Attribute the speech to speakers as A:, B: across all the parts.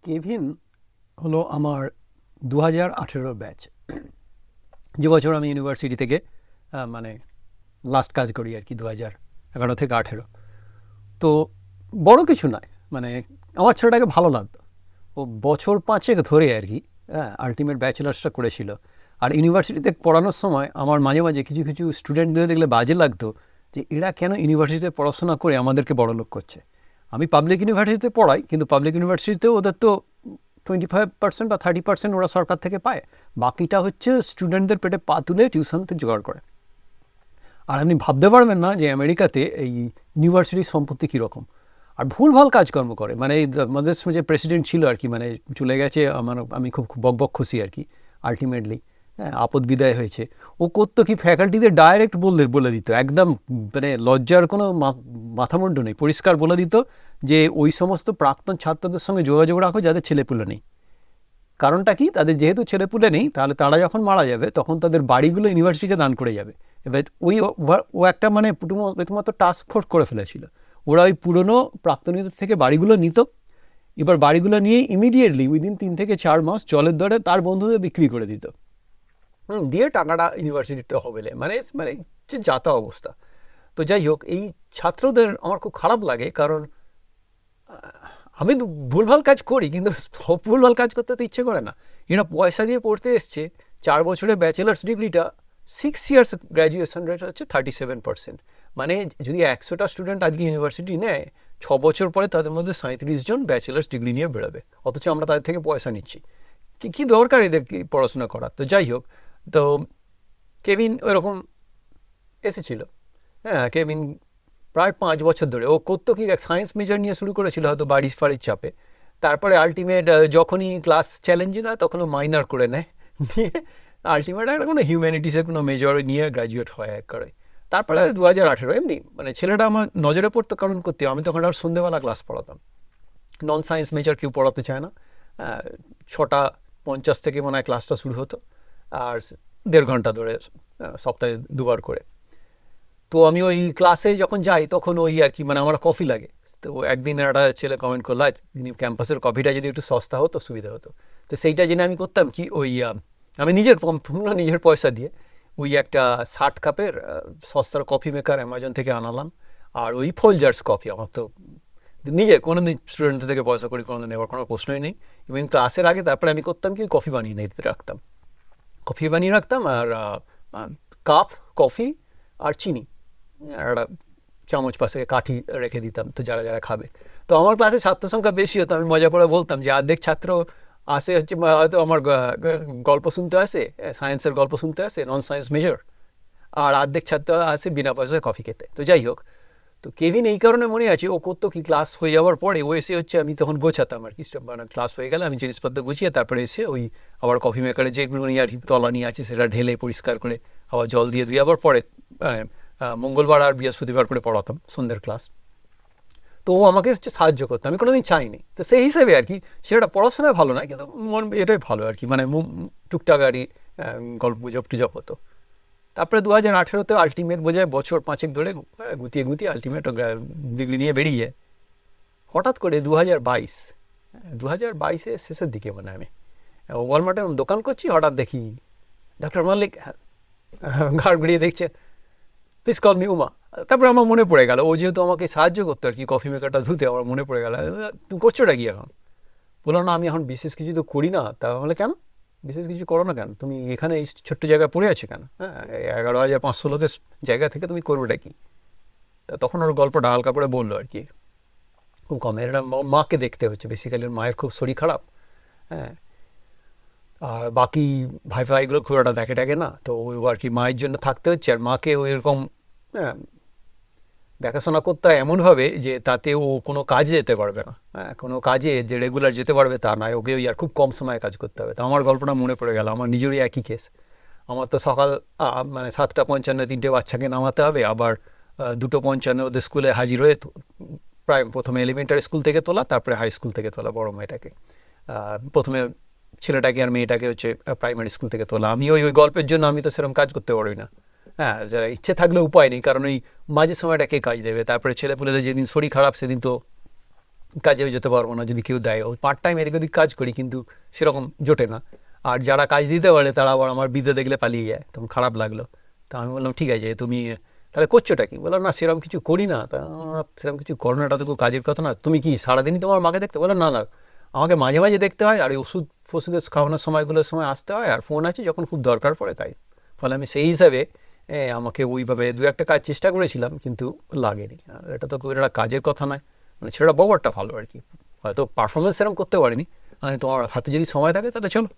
A: Kevin হলো আমার 2018 batch, যে বছর আমি ইউনিভার্সিটি থেকে মানে লাস্ট কাজ করি আর কি, 2011 থেকে 18। তো বড় কিছু নয়, মানে আমার ছেলেটাকে ভালো লাগতো। ও বছর 5 ধরে আর কি আলটিমেট ব্যাচেলার্সটা করেছিল। আর ইউনিভার্সিটিতে পড়ানোর সময় আমার মাঝে মাঝে কিছু কিছু স্টুডেন্টদের দেখলে বাজে লাগতো যে এরা কেন ইউনিভার্সিটিতে পড়াশোনা করে আমাদেরকে বড়লোক করছে। আমি পাবলিক ইউনিভার্সিটিতে পড়াই, কিন্তু পাবলিক ইউনিভার্সিটিতেও ওদের তো 25% বা 30% ওরা সরকার থেকে পায়, বাকিটা হচ্ছে স্টুডেন্টদের পেটে পা তুলে টিউশনতে জোগাড় করে। আর আপনি ভাবতে পারবেন না যে আমেরিকাতে এই ইউনিভার্সিটির সম্পত্তি কীরকম, আর ভুলভাল কাজকর্ম করে। মানে এই আমাদের যে প্রেসিডেন্ট ছিল আর কি, মানে চলে গেছে, আমি খুব বকবক খুশি আর কি। আলটিমেটলি আপদ বিদায় হয়েছে। ও করতো কি, ফ্যাকাল্টিদের ডাইরেক্ট বলে দিত, একদম মানে লজ্জার কোনো মাথামুন্ড নেই, পরিষ্কার বলে দিত যে ওই সমস্ত প্রাক্তন ছাত্রদের সঙ্গে যোগাযোগ রাখো যাদের ছেলেপুলে নেই। কারণটা কি, তাদের যেহেতু ছেলেপুলে নেই, তাহলে তারা যখন মারা যাবে তখন তাদের বাড়িগুলো ইউনিভার্সিটিকে দান করে যাবে। এবার ও একটা মানে প্রথমত টাস্ক ফোর্স করে ফেলেছিল। ওরা ওই পুরনো প্রাক্তনীদের থেকে বাড়িগুলো নিত, এবার বাড়িগুলো নিয়ে ইমিডিয়েটলি উইদিন 3 থেকে 4 মাস জলের দরে তার বন্ধুদের বিক্রি করে দিত, দিয়ে টাকাটা ইউনিভার্সিটিতে হবে, মানে মানে যে যাতা অবস্থা। তো যাই হোক, এই ছাত্রদের আমার খুব খারাপ লাগে, কারণ আমি তো ভুলভাল কাজ করি, কিন্তু সব ভুলভাল কাজ করতে তো ইচ্ছে করে না। এরা পয়সা দিয়ে পড়তে এসছে, 4 বছরের ব্যাচেলার্স ডিগ্রিটা 6 ইয়ার্স গ্র্যাজুয়েশন রেট হচ্ছে 37%। মানে যদি 100টা স্টুডেন্ট আজকে ইউনিভার্সিটি নেয়, 6 বছর পরে তাদের মধ্যে 37 জন ব্যাচেলার্স ডিগ্রি নিয়ে বেরোবে, অথচ আমরা তাদের থেকে পয়সা নিচ্ছি। কী দরকার এদেরকে পড়াশোনা করার? তো যাই হোক, তো কেভিন ওইরকম এসেছিল। কেভিন প্রায় 5 বছর ধরে ও করতো কি, সায়েন্স মেজর নিয়ে শুরু করেছিল হয়তো বাড়ির চাপে, তারপরে আলটিমেট যখনই ক্লাস চ্যালেঞ্জিং হয় তখন ও মাইনর করে নেয়, দিয়ে আলটিমেট একটা কোনো হিউম্যানিটিসের কোনো মেজর নিয়ে গ্র্যাজুয়েট হয় করে। তারপরে 2018 এমনি মানে ছেলেটা আমার নজরে পড়তো, কারণ করতে আমি তখন আর সন্ধ্যেবেলা ক্লাস পড়াতাম। নন সায়েন্স মেজর কেউ পড়াতে চায় না। 6:50 থেকে মনে হয় ক্লাসটা শুরু হতো, আর 1.5 ঘন্টা ধরে সপ্তাহে 2বার করে। তো আমি ওই ক্লাসে যখন যাই তখন ওই আর কি, মানে আমার কফি লাগে। তো একদিন একটা ছেলে কমেন্ট করলো, ক্যাম্পাসের কফিটা যদি একটু সস্তা হতো সুবিধা হতো। তো সেইটা জেনে আমি করতাম কি, ওই আমি নিজের পয়সা দিয়ে ওই একটা 60 কাপের সস্তার কফি মেকার অ্যামাজন থেকে আনালাম। আর ওই ফোলজার্স কফি, আমার তো নিজের কোনোদিন স্টুডেন্টদের থেকে পয়সা করি কোনোদিন নেওয়ার কোনো প্রশ্নই নেই। এবং ক্লাসের আগে তারপরে আমি করতাম কি, কফি বানিয়ে রাখতাম, আর কাপ কফি আর চিনি একটা চামচ পাশে কাঠি রেখে দিতাম, তো যারা যারা খাবে। তো আমার ক্লাসে ছাত্র সংখ্যা বেশি হতো, আমি মজা করে বলতাম যে অর্ধেক ছাত্র আসে হচ্ছে হয়তো আমার গল্প শুনতে আসে, সায়েন্সের গল্প শুনতে আসে, নন সায়েন্স মেজর, আর অর্ধেক ছাত্র আসে বিনা পয়সায় কফি খেতে। তো যাই হোক, তো কেভিন এই কারণে মনে আছে, ও করতো কি, ক্লাস হয়ে যাওয়ার পরে ও এসে হচ্ছে, আমি তখন গোছাতাম আর কি, মানে ক্লাস হয়ে গেলে আমি জিনিসপত্র গুছিয়ে তারপরে এসে ওই আবার কফি মেকারে যেগুলো নিয়ে আর কি তলা নিয়ে আছে সেটা ঢেলে পরিষ্কার করে আবার জল দিয়ে আবার পরে মঙ্গলবার আর বৃহস্পতিবার করে পড়াতাম সন্ধ্যের ক্লাস। তো ও আমাকে হচ্ছে সাহায্য করতো, আমি কোনোদিন চাইনি। তো সেই হিসেবে আর কি, সেটা পড়াশোনায় ভালো না, কিন্তু এটাই ভালো আর কি, মানে টুকটাক আর গল্প গুজব হতো। তারপরে 2018-তে আলটিমেট বোঝায় বছর 5 ধরে গুতিয়ে আলটিমেট ডিগ্রি নিয়ে বেরিয়ে হঠাৎ করে 2022-এর শেষের দিকে মানে আমি ওয়ালমার্টে দোকান করছি, হঠাৎ দেখি ডক্টর মল্লিক ঘাড় ঘুরিয়ে দেখছে, প্লিজ কল মি উমা। তারপরে আমার মনে পড়ে গেল, ও যেহেতু আমাকে সাহায্য করতো আর কি কফি মেকারটা ধুতে, আমার মনে পড়ে গেল, তুমি করছোটা কি এখন? বললাম না, আমি এখন বিশেষ কিছু তো করি না। তাহলে কেন বিশেষ কিছু করো না কেন? তুমি এখানে এই ছোট্ট জায়গায় পড়ে আছো কেন? 11,500 লোকের জায়গা থেকে তুমি করবেটা কি? তা তখন ওর গল্পটা হালকা করে বললো আর কি, খুব কম, এটা মাকে দেখতে হচ্ছে বেসিক্যালি, ওর মায়ের খুব শরীর খারাপ। আর বাকি ভাইগুলো খুব একটা দেখে না, তো ওই আর কি মায়ের জন্য থাকতে হচ্ছে, আর মাকে ওই এরকম দেখাশোনা করতে হয় এমনভাবে যে তাতে ও কোনো কাজে যেতে পারবে না, কোনো কাজে যে রেগুলার যেতে পারবে তা নয়, ওকে ওই আর খুব কম সময়ে কাজ করতে হবে। তো আমার গল্পটা মনে পড়ে গেল, আমার নিজেরই একই কেস। আমার তো সকাল মানে 7:55 3টে বাচ্চাকে নামাতে হবে, আবার 2:55 ওদের স্কুলে হাজির হয়ে, প্রায় প্রথমে এলিমেন্টারি স্কুল থেকে তোলা, তারপরে হাই স্কুল থেকে তোলা বড় মেয়েটাকে, প্রথমে ছেলেটাকে আর মেয়েটাকে হচ্ছে প্রাইমারি স্কুল থেকে তোলা। আমি ওই গল্পের জন্য আমি তো সেরকম কাজ করতে পারি না, যারা ইচ্ছে থাকলে উপায় নেই, কারণ ওই মাঝে সময়টা কে কাজ দেবে? তারপরে ছেলেপুলেদের যেদিন শরীর খারাপ সেদিন তো কাজেও যেতে পারবো না যদি কেউ দেয়। ও পার্ট টাইম এদিক ওদিক কাজ করি, কিন্তু সেরকম জোটে না। আর যারা কাজ দিতে পারে তারা আবার আমার বিদ্যা দেখলে পালিয়ে যায়, তখন খারাপ লাগলো। তা আমি বললাম ঠিক আছে, তুমি তাহলে করছোটা কি? বললাম না সেরকম কিছু করি না। তা সেরকম কিছু করো না, এটা তো খুব কাজের কথা না। তুমি কি সারাদিনই তোমার মাকে দেখতে? বললাম না না, আমাকে মাঝে মাঝে দেখতে হয়, আর এই ওষুধের খাওয়ানোর সময়গুলোর সময় আসতে হয়, আর ফোন আছে যখন খুব দরকার পড়ে তাই। ফলে আমি সেই হিসাবে আমাকে ওইভাবে দু একটা কাজ চেষ্টা করেছিলাম, কিন্তু লাগেনি। আর এটা তো খুব একটা কাজের কথা নয়, মানে ছেলেটা বড়টা ভালো আর কি, হয়তো পারফরমেন্স সেরকম করতে পারিনি। মানে তোমার হাতে যদি সময় থাকে তাহলে চলো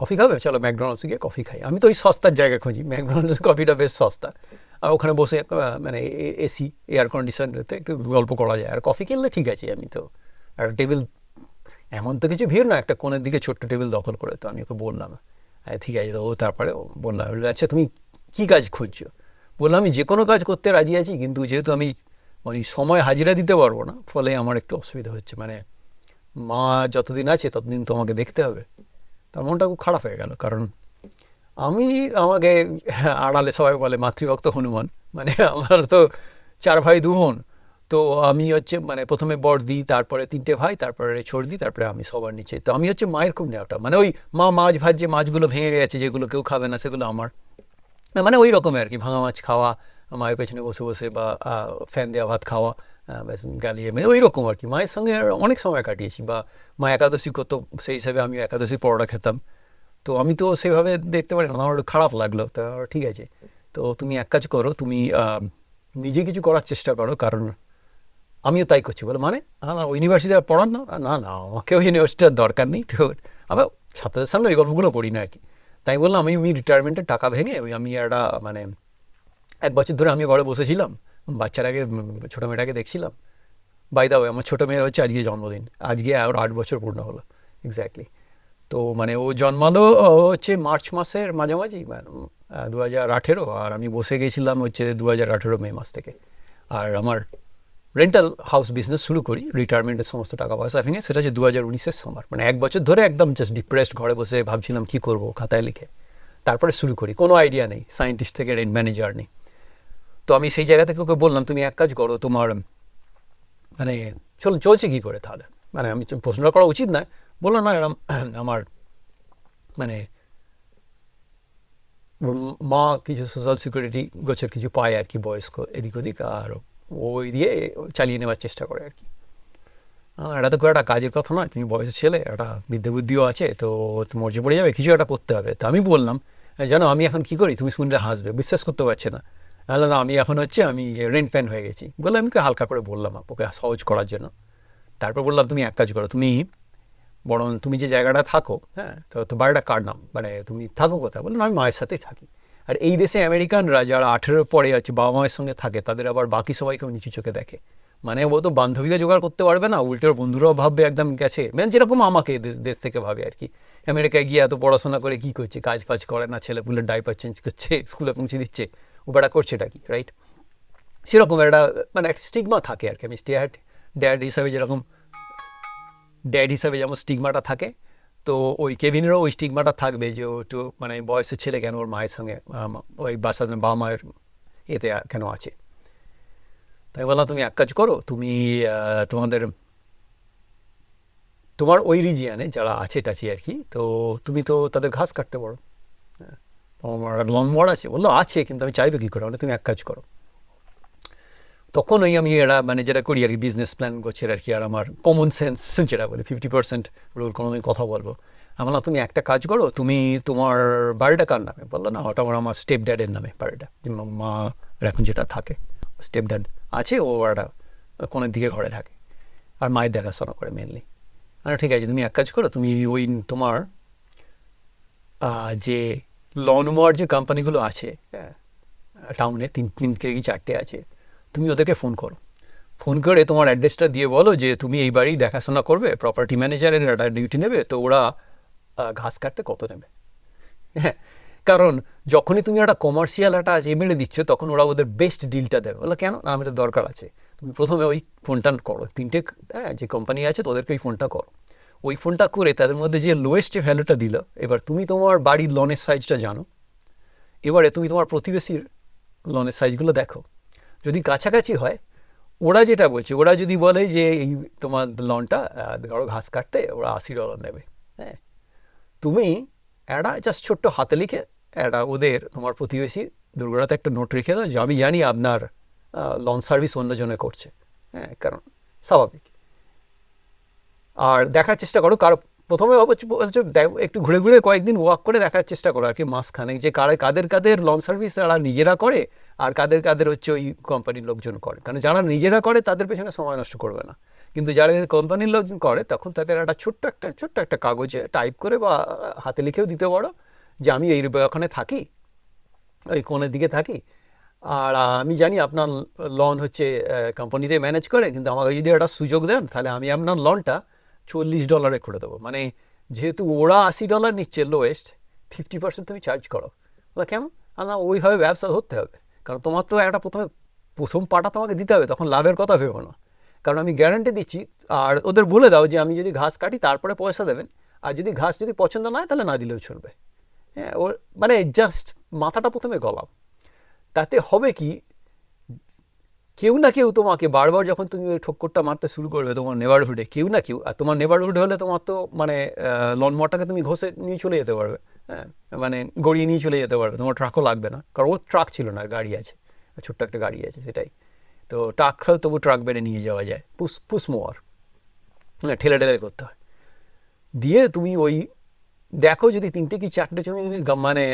A: কফি খাবে, চলো ম্যাকডোনাল্ডসে গিয়ে কফি খাই। আমি তো ওই সস্তার জায়গা খুঁজি, ম্যাকডোনাল্ডস কফিটা বেশ সস্তা, আর ওখানে বসে মানে এসি এয়ার কন্ডিশনারেতে একটু গল্প করা যায়। আর কফি কিনলে ঠিক আছে, আমি তো আর টেবিল এমন তো কিছু ভিড় না, একটা কোণের দিকে ছোট্ট টেবিল দখল করে। তো আমি ওকে বললাম ঠিক আছে। তো ও তারপরে বললাম আচ্ছা তুমি কী কাজ খুঁজছো? বললাম আমি যে কোনো কাজ করতে রাজি আছি, কিন্তু যেহেতু আমি ওই সময় হাজিরা দিতে পারবো না, ফলে আমার একটু অসুবিধা হচ্ছে। মানে মা যতদিন আছে ততদিন তোমাকে দেখতে হবে। তার মনটা খুব খারাপ হয়ে গেল, কারণ আমাকে আড়ালে সবাই বলে মাতৃভক্ত হনুমান। মানে আমার তো 4 ভাই 2 বোন। তো আমি হচ্ছে মানে প্রথমে বড়দি, তারপরে 3টে ভাই, তারপরে ছড়দি, তারপরে আমি সবার নিচে। তো আমি হচ্ছে মায়ের খুব নেওয়াটা, মানে ওই মা মাছ ভাজছে, মাছগুলো ভেঙে গেছে যেগুলো কেউ খাবে না সেগুলো আমার, মানে ওই রকমের আর কি। ভাঙা মাছ খাওয়া, মায়ের পেছনে বসে বসে, বা ফ্যান দেওয়া ভাত খাওয়া, ব্যাস গালিয়ে মেয়ে ওই রকম আর কি। মায়ের সঙ্গে অনেক সময় কাটিয়েছি, বা মা একাদশী করতো, সেই হিসাবে আমি একাদশী পরোটা খেতাম। তো আমি তো সেভাবে দেখতে পারি না, আমার একটু খারাপ লাগলো। তা ঠিক আছে, তো তুমি এক কাজ করো, তুমি নিজে কিছু করার চেষ্টা করো, কারণ আমিও তাই করছি। বলে মানে না ইউনিভার্সিটিতে পড়ান না? না না, আমাকেও ইউনিভার্সিটির দরকার নেই। তো আবার ছাত্রদের সামনে ওই গল্পগুলো করি না আর কি। তাই বললাম আমি রিটায়ারমেন্টের টাকা ভেঙে আমি একটা মানে 1 বছর ধরে আমি ঘরে বসেছিলাম, বাচ্চাটাকে ছোটো মেয়েটাকে দেখছিলাম। বাই দা ওয়ে আমার ছোটো মেয়ের হচ্ছে আজকে জন্মদিন, আজকে আর 8 বছর পূর্ণ হলো এক্স্যাক্টলি। তো মানে ও জন্মালো হচ্ছে মার্চ মাসের মাঝামাঝি, 2018, আর আমি বসে গেছিলাম হচ্ছে 2018 মে মাস থেকে। আর আমার রেন্টাল হাউস বিজনেস শুরু করি রিটায়ারমেন্টের সমস্ত টাকা পয়সা ভেঙে, সেটা হচ্ছে 2019-এর সামার। মানে 1 বছর ধরে একদম জাস্ট ডিপ্রেসড, ঘরে বসে ভাবছিলাম কী করবো খাতায় লিখে। তারপরে শুরু করি, কোনো আইডিয়া নেই, সায়েন্টিস্ট থেকে রেন্ট ম্যানেজার নেই। তো আমি সেই জায়গা থেকে ওকে বললাম তুমি এক কাজ করো, তোমার মানে চলছে কী করে তাহলে। মানে আমি প্রশ্নটা করা উচিত নয়, বললাম না এরম আমার মানে মা কিছু সোশ্যাল সিকিউরিটি গোছের কিছু পায় আর কি, বয়স্ক এদিক ওদিক, আর ওই দিয়ে চালিয়ে নেওয়ার চেষ্টা করে আর কি। এটা তো খুব একটা কাজের কথা নয়, তুমি বয়সের ছেলে, একটা বিদ্যা বুদ্ধিও আছে, তো মর্জি পড়ে যাবে, কিছু একটা করতে হবে। তো আমি বললাম জানো আমি এখন কী করি, তুমি শুনলে হাসবে, বিশ্বাস করতে পারছে না। না আমি এখন হচ্ছে আমি রেন্ট প্যান হয়ে গেছি। বললাম আমি হালকা করে বললাম ওকে সহজ করার জন্য। তারপর বললাম তুমি এক কাজ করো, তুমি বরং তুমি যে জায়গাটা থাকো, হ্যাঁ, তো বাড়িটা কার নাম, মানে তুমি থাকো কোথায়? বললাম আমি মায়ের সাথেই থাকি। আর এই দেশে আমেরিকানরা যারা 18 পরে হচ্ছে বাবা মায়ের সঙ্গে থাকে, তাদের আবার বাকি সবাইকেও নিচু চোখে দেখে। মানে ও তো বান্ধবীকে জোগাড় করতে পারবে না, উল্টে ওর বন্ধুরাও ভাববে একদম গেছে, মানে যেরকম আমাকে দেশ থেকে ভাবে আর কি। আমেরিকায় গিয়ে এত পড়াশোনা করে কী করছে, কাজ ফাজ করে না, ছেলে পুলের ডাইপার চেঞ্জ করছে, স্কুলে পৌঁছে দিচ্ছে, ও বেড়া করছেটা কি, রাইট? সেরকম একটা মানে একটা স্টিগমা থাকে আর কি। আমি ড্যাড হিসাবে যেরকম যেমন স্টিগমাটা থাকে, তো ওই কেভিনেরও ওই স্টিগমাটা থাকবে যে ও একটু মানে বয়সের ছেলে, কেন ওর মায়ের সঙ্গে ওই বাসার বাবা মায়ের এতে কেন আছে। তাই বললাম তুমি এক কাজ করো, তুমি তোমার ওই রিজিয়ানে যারা আছে টাচি আর কি, তো তুমি তো তাদের ঘাস কাটতে পারো। তোমার লনমোয়ার আছে? বললো আছে, কিন্তু আমি চাইবে কী করে, মানে তুমি এক কাজ করো। তখন ওই আমি এরা মানে যেটা করি আর কি, বিজনেস প্ল্যান করছি আর কি। আর আমার কমন সেন্স যেটা বলে 50% রোল কোনো কথা বলবো। আমি বললাম তুমি একটা কাজ করো, তুমি তোমার বাড়িটা কার নামে? বললো না ওটা আমার স্টেপ ড্যাডের নামে বাড়িটা, মা এখন যেটা থাকে স্টেপ ড্যাড আছে, ও একটা কোনের দিকে ঘরে থাকে, আর মায়ের দেখাশোনা করে মেনলি। আর ঠিক আছে, তুমি এক কাজ করো, তুমি ওই তোমার যে লনমোয়ার যে কোম্পানিগুলো আছে, হ্যাঁ, টাউনে 3 কি 4টে আছে, তুমি ওদেরকে ফোন করো। ফোন করে তোমার অ্যাড্রেসটা দিয়ে বলো যে তুমি এই বাড়ি দেখাশোনা করবে, প্রপার্টি ম্যানেজারের একটা ডিউটি নেবে, তো ওরা ঘাস কাটতে কত নেবে। হ্যাঁ, কারণ যখনই তুমি একটা কমার্শিয়াল একটা এমএলএ দিচ্ছ, তখন ওরা ওদের বেস্ট ডিলটা দেবে। বলো কেন না, আমার দরকার আছে। তুমি প্রথমে ওই ফোনটা করো, 3টে যে কোম্পানি আছে তোদেরকে ওই ফোনটা করো। ওই ফোনটা করে তাদের মধ্যে যে লোয়েস্ট যে ভ্যালুটা দিল, এবার তুমি তোমার বাড়ির লনের সাইজটা জানো, এবারে তুমি তোমার প্রতিবেশীর লনের সাইজগুলো দেখো, যদি কাছাকাছি হয় ওরা যেটা বলছে, ওরা যদি বলে যে এই তোমার লনটা ধরো ঘাস কাটতে ওরা $80 নেবে, হ্যাঁ, তুমি একটা জাস্ট ছোট্ট হাতে লিখে একটা ওদের তোমার প্রতিবেশী দুর্গাতে একটা নোট রেখে দাও যে আমি জানি আপনার লন সার্ভিস অন্যজনে করছে, হ্যাঁ, কারণ স্বাভাবিক। আর দেখার চেষ্টা করো, কারো প্রথমে একটু ঘুরে ঘুরে কয়েকদিন ওয়াক করে দেখার চেষ্টা করো আর কি, মাসখানেক, যে কাদের কাদের লন সার্ভিস তারা নিজেরা করে আর কাদের কাদের হচ্ছে ওই কোম্পানির লোকজন করে। কারণ যারা নিজেরা করে তাদের পেছনে সময় নষ্ট করবে না, কিন্তু যারা কোম্পানির লোকজন করে তখন তাদের একটা ছোট্ট একটা কাগজে টাইপ করে বা হাতে লিখেও দিতে পারো যে আমি এই ওখানে থাকি, ওই কোণের দিকে থাকি, আর আমি জানি আপনার লন হচ্ছে কোম্পানিতে ম্যানেজ করে, কিন্তু আমাকে যদি একটা সুযোগ দেন তাহলে আমি আপনার লনটা $40 করে দেবো। মানে যেহেতু ওরা $80 নিচ্ছে লোয়েস্ট, 50% তুমি চার্জ করো। ওরা কেন? না, ওইভাবে ব্যবসা ধরতে হবে, কারণ তোমার তো একটা প্রথম পাটা তোমাকে দিতে হবে, তখন লাভের কথা ভেবো না, কারণ আমি গ্যারান্টি দিচ্ছি। আর ওদের বলে দাও যে আমি যদি ঘাস কাটি তারপরে পয়সা দেবেন, আর যদি ঘাস যদি পছন্দ না হয় তাহলে না দিলেও চলবে। হ্যাঁ, ওর মানে জাস্ট মাথাটা প্রথমে গলাও। তাতে হবে কি, কেউ না কেউ তোমাকে বারবার যখন তুমি ওই ঠক্করটা মারতে শুরু করবে তোমার নেবারহুডে, কেউ না কেউ, আর তোমার নেবারহুড হলে তোমার তো মানে লনমোয়ারটাকে তুমি ঘষে নিয়ে চলে যেতে পারবে, হ্যাঁ, মানে গড়িয়ে নিয়ে চলে যেতে পারবে, তোমার ট্রাকও লাগবে না, কারণ ওর ট্রাক ছিল না, গাড়ি আছে, ছোট্ট একটা গাড়ি আছে, সেটাই তো ট্রাক খাও, তবু ট্রাক বেড়ে নিয়ে যাওয়া যায়, পুশ মোয়ার, হ্যাঁ, ঠেলে ঠেলে করতে হয়। দিয়ে তুমি ওই দেখো যদি 3টে কি 4টে জমি যদি মানে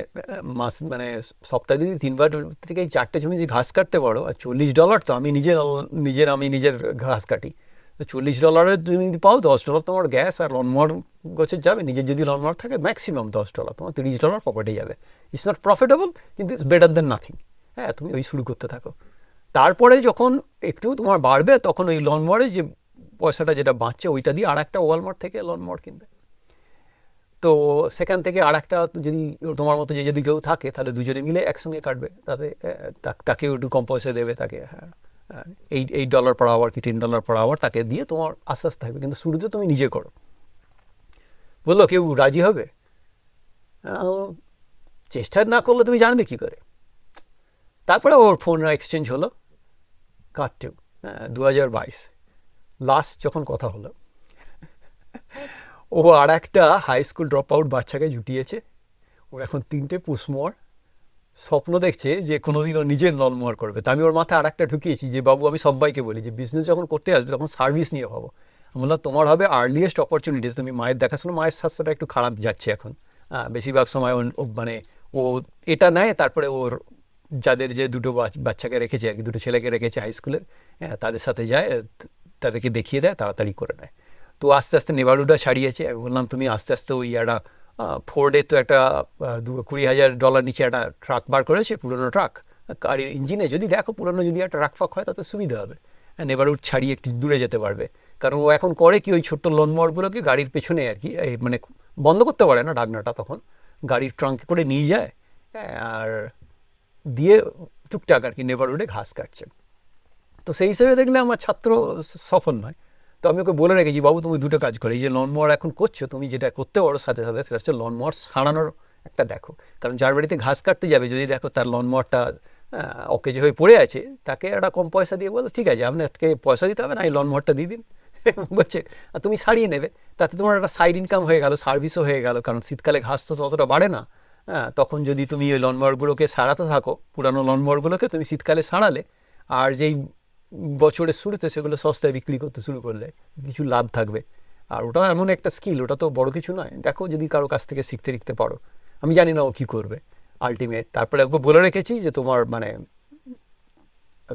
A: মানে সপ্তাহে যদি 3বার থেকে 4টে জমি যদি ঘাস কাটতে পারো, আর $40 তো আমি নিজের ঘাস কাটি, তো $40 তুমি যদি পাও, $10 তোমার গ্যাস আর লনমোয়ার গোছের যাবে, নিজের যদি লনমোয়ার থাকে ম্যাক্সিমাম $10, তোমার $30 পকেটে যাবে। ইটস নট প্রফিটেবল, কিন্তু ইটস বেটার দেন নাথিং। হ্যাঁ, তুমি ওই শুরু করতে থাকো, তারপরে যখন একটু তোমার বাড়বে তখন ওই লনমোয়ারে যে পয়সাটা যেটা বাঁচছে ওইটা দিয়ে আর একটা ওয়ালমার্ট থেকে লনমোয়ার কিনবে। তো সেখান থেকে আর একটা যদি তোমার মতো যে যদি কেউ থাকে তাহলে দুজনে মিলে একসঙ্গে কাটবে, তাতে তাকেও একটু কম পয়সা দেবে তাকে, হ্যাঁ, $8 পার আওয়ার কি $10 পার আওয়ার তাকে দিয়ে তোমার আস্তে আস্তে থাকবে, কিন্তু শুরুতে তুমি নিজে করো। বললো কেউ রাজি হবে? চেষ্টা না করলে তুমি জানবে কী করে? তারপরে ওর ফোন এক্সচেঞ্জ হলো, কাটটেও, হ্যাঁ, 2022 লাস্ট যখন কথা হলো, ও আর একটা হাই স্কুল ড্রপ আউট বাচ্চাকে জুটিয়েছে, ও এখন 3টে পুষমোয়ার স্বপ্ন দেখছে যে কোনোদিন ও নিজের লনমোয়ার করবে। তা আমি ওর মাথায় আর একটা ঢুকিয়েছি যে বাবু, আমি সবাইকে বলি যে বিজনেস যখন করতে আসবে তখন সার্ভিস নিয়ে ভাবো। আমি বললাম তোমার হবে আর্লিয়েস্ট অপরচুনিটি, তুমি মায়ের দেখাশোনো, মায়ের স্বাস্থ্যটা একটু খারাপ যাচ্ছে এখন, বেশিরভাগ সময় মানে ও এটা নেয়, তারপরে ওর যাদের যে দুটো বাচ্চাকে রেখেছে আর কি, দুটো ছেলেকে রেখেছে হাই স্কুলের, হ্যাঁ, তাদের সাথে যায়, তাদেরকে দেখিয়ে দেয়, তাড়াতাড়ি করে নেয়। তো আস্তে আস্তে নেবারহুডটা ছাড়িয়েছে। আমি বললাম তুমি আস্তে আস্তে ওই একটা ফোর্ডের তো একটা $20,000 নিচে একটা ট্রাক বার করেছে, পুরোনো ট্রাক, গাড়ির ইঞ্জিনে যদি দেখো পুরোনো যদি একটা ট্রাক ফাক হয় তাতে সুবিধা হবে, হ্যাঁ, নেবারহুড ছাড়িয়ে একটু দূরে যেতে পারবে। কারণ ও এখন করে কি, ওই ছোট্ট লনমোয়ারগুলোকে গাড়ির পেছনে আর কি, মানে বন্ধ করতে পারে না ডাকনাটা, তখন গাড়ির ট্রাঙ্কে করে নিয়ে যায়, হ্যাঁ, আর দিয়ে টুকটাক আর কি নেবারহুডে ঘাস কাটছে। তো সেই হিসেবে দেখলে আমার ছাত্র সফল নয়। তো আমি ওকে বলে রেখেছি, বাবু তুমি দুটো কাজ করো, এই যে লনমোয়ার এখন করছো তুমি, যেটা করতে পারো সাথে সাথে সেটা হচ্ছে লনমোয়ার সারানোর একটা দেখো। কারণ যার বাড়িতে ঘাস কাটতে যাবে যদি দেখো তার লনমোয়ারটা অকেজ হয়ে পড়ে আছে, তাকে একটা কম পয়সা দিয়ে বলো ঠিক আছে আপনাকে পয়সা দিতে হবে না, এই লনমোয়ারটা দিয়ে দিন, বলছে, আর তুমি সারিয়ে নেবে, তাতে তোমার একটা সাইড ইনকাম হয়ে গেল, সার্ভিসও হয়ে গেল, কারণ শীতকালে ঘাস তো ততটা বাড়ে না। হ্যাঁ, তখন যদি তুমি ওই লনমোয়ারগুলোকে সারাতে থাকো, পুরানো লনমোয়ারগুলোকে তুমি শীতকালে সারালে, আর যেই বছরের শুরুতে সেগুলো সস্তায় বিক্রি করতে শুরু করলে কিছু লাভ থাকবে। আর ওটা এমন একটা স্কিল, ওটা তো বড় কিছু নয়, দেখো যদি কারো কাছ থেকে শিখতে পারো। আমি জানি না ও কী করবে আলটিমেট। তারপরে ওকে বলে রেখেছি যে তোমার মানে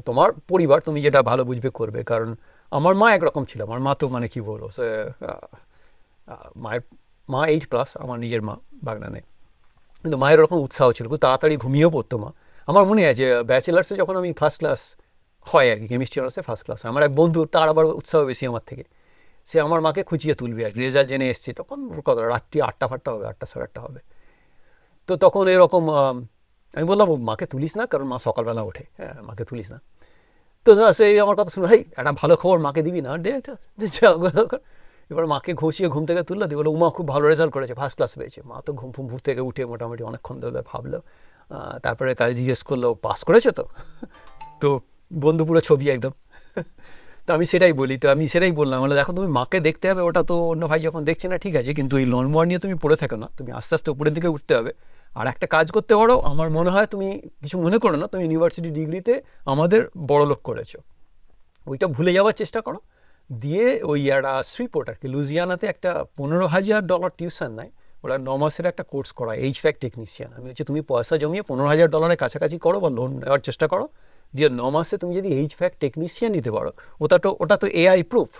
A: তোমার পরিবার তুমি যেটা ভালো বুঝবে করবে, কারণ আমার মা একরকম ছিল, আমার মা তো মানে কী বলবো, সে মা 8+, আমার নিজের মা বাগনানে, কিন্তু মায়ের ওরকম উৎসাহ ছিল, খুব তাড়াতাড়ি ঘুমিয়েও পড়তো মা। আমার মনে আছে ব্যাচেলার্সে যখন আমি ফার্স্ট ক্লাস হয় আর কি, কেমিস্ট্রি অনার্সে ফার্স্ট ক্লাস, আমার এক বন্ধু, তার আবার উৎসাহ বেশি আমার থেকে, সে আমার মাকে খুঁচিয়ে তুলবে আর কি, রেজাল্ট জেনে এসছে, তখন কত রাত্রি 8টা ফাটটা হবে, 8টা সাড়ে 8টা হবে। তো তখন এরকম আমি বললাম মাকে তুলিস না, কারণ মা সকালবেলা ওঠে, হ্যাঁ, মাকে তুলিস না। তো সেই আমার কথা শুনে, হেই একটা ভালো খবর মাকে দিবি না, এবার মাকে ঘষিয়ে ঘুম থেকে তুললো, দিয়ে বলো উমা খুব ভালো রেজাল্ট করেছে, ফার্স্ট ক্লাস পেয়েছে। মা তো ঘুম থেকে উঠে মোটামুটি অনেকক্ষণ ধরে ভাবলো, তারপরে কাজ জিজ্ঞেস করলো পাস করেছে তো। তো বন্ধু পুরো ছবি একদম তো আমি সেটাই বলি, তো আমি সেটাই বললাম, বলে দেখো তুমি মাকে দেখতে হবে, ওটা তো অন্য ভাই যখন দেখছে না ঠিক আছে, কিন্তু এই লনমোয়ার নিয়ে তুমি পড়ে থাকো না, তুমি আস্তে আস্তে উপরের দিকে উঠতে হবে। আর একটা কাজ করতে পারো, আমার মনে হয় তুমি কিছু মনে করো না, তুমি ইউনিভার্সিটি ডিগ্রিতে আমাদের বড়লোক করেছো, ওইটা ভুলে যাওয়ার চেষ্টা করো। দিয়ে ওই একটা শ্রীপোর্ট আর কি, লুজিয়ানাতে একটা $15,000 টিউশন নেয়, ওরা 9 মাসের একটা কোর্স করা HVAC টেকনিশিয়ান। আমি হচ্ছে তুমি পয়সা জমিয়ে $15,000 কাছাকাছি করো বা লোন নেওয়ার চেষ্টা করো, দিয়ে 9 মাসে তুমি যদি HVAC টেকনিশিয়ান নিতে পারো, ওটা তো AI প্রুফ।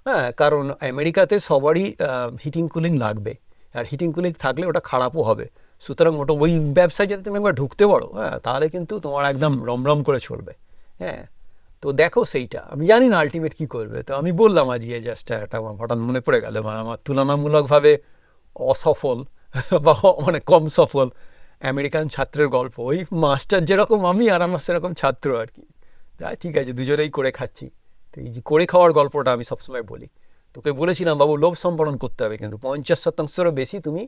A: হ্যাঁ, কারণ আমেরিকাতে সবারই হিটিং কুলিং লাগবে, আর হিটিং কুলিং থাকলে ওটা খারাপও হবে। সুতরাং ওটা ওই ব্যবসায় যদি তুমি একবার ঢুকতে পারো, হ্যাঁ, তাহলে কিন্তু তোমার একদম রমরম করে চলবে। হ্যাঁ, তো দেখো সেইটা, আমি জানি না আলটিমেট কী করবে। তো আমি বললাম আজকে জাস্ট একটা আমার হঠাৎ মনে পড়ে গেল, মানে আমার তুলনামূলকভাবে অসফল বা মানে কম সফল আমেরিকান ছাত্রের গল্প, ওই মাস্টার যেরকম আমি আর আমার সেরকম ছাত্র আর কি। তাই ঠিক আছে, দুজনেই করে খাচ্ছি। তো এই যে করে খাওয়ার গল্পটা আমি সবসময় বলি। তোকে বলেছিলাম বাবু, লোভ সম্বরণ করতে হবে, কিন্তু 50%-এরও বেশি তুমি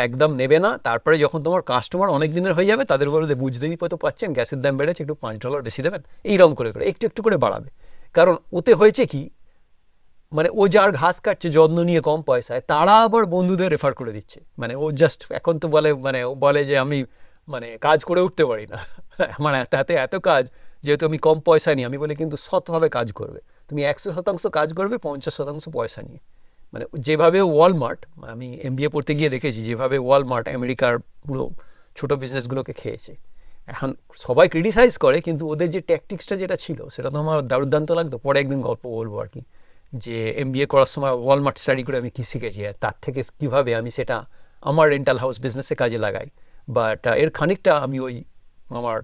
A: একদম নেবে না। তারপরে যখন তোমার কাস্টমার অনেক দিনের হয়ে যাবে, তাদের বলবে বুঝতেই তো পাচ্ছেন গ্যাসের দাম বেড়েছে, একটু $5 বেশি দেবেন, এইরকম করে করে একটু একটু করে বাড়াবে। কারণ ওতে হয়েছে কি, মানে ও যার ঘাস কাটছে যত্ন নিয়ে কম পয়সায়, তারা আবার বন্ধুদের রেফার করে দিচ্ছে। মানে ও জাস্ট এখন তো বলে, মানে ও বলে যে আমি মানে কাজ করে উঠতে পারি না, আমার হাতে এত কাজ, যেহেতু আমি কম পয়সা নিই। আমি বলি কিন্তু সৎভাবে কাজ করবে, তুমি 100% কাজ করবে 50% পয়সা নিয়ে। মানে যেভাবে ওয়ালমার্ট, আমি MBA পড়তে গিয়ে দেখেছি যেভাবে ওয়ালমার্ট আমেরিকার পুরো ছোটো বিজনেসগুলোকে খেয়েছে। এখন সবাই ক্রিটিসাইজ করে, কিন্তু ওদের যে ট্যাকটিক্সটা যেটা ছিল সেটা তো আমার দুর্দান্ত লাগতো। পরে একদিন গল্প বলবো আর কি, যে MBA করার সময় ওয়ালমার্ট স্টাডি করে আমি কী শিখেছি, আর তার থেকে কীভাবে আমি সেটা আমার রেন্টাল হাউস বিজনেসে কাজে লাগাই। বাট এর খানিকটা আমি ওই আমার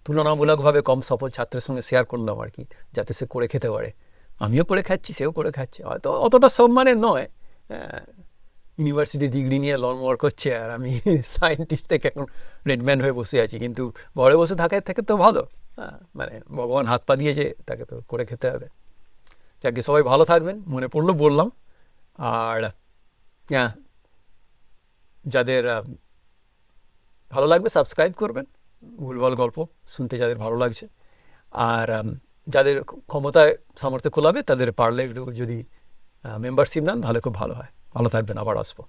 A: তুলনামূলকভাবে কম সফল ছাত্রের সঙ্গে শেয়ার করলাম আর কি, যাতে সে করে খেতে পারে। আমিও করে খাচ্ছি, সেও করে খাচ্ছে, হয়তো অতটা সম্মানের নয়। ইউনিভার্সিটি ডিগ্রি নিয়ে লনমোয়ার করছে, আর আমি সায়েন্টিস্ট থেকে এখন রেডম্যান হয়ে বসে আছি। কিন্তু ঘরে বসে থাকার থেকে তো ভালো, মানে ভগবান হাত পা দিয়েছে, তাকে তো করে খেতে হবে। যাকে সবাই ভালো থাকবেন, মনে পড়লো বললাম। আর হ্যাঁ, যাদের ভালো লাগবে সাবস্ক্রাইব করবেন, ভুলভাল গল্প শুনতে যাদের ভালো লাগছে। আর যাদের ক্ষমতায় সামর্থ্য খোলাবে, তাদের পারলে যদি মেম্বারশিপ নেন তাহলে খুব ভালো হয়। ভালো থাকবেন, আবার আসবো।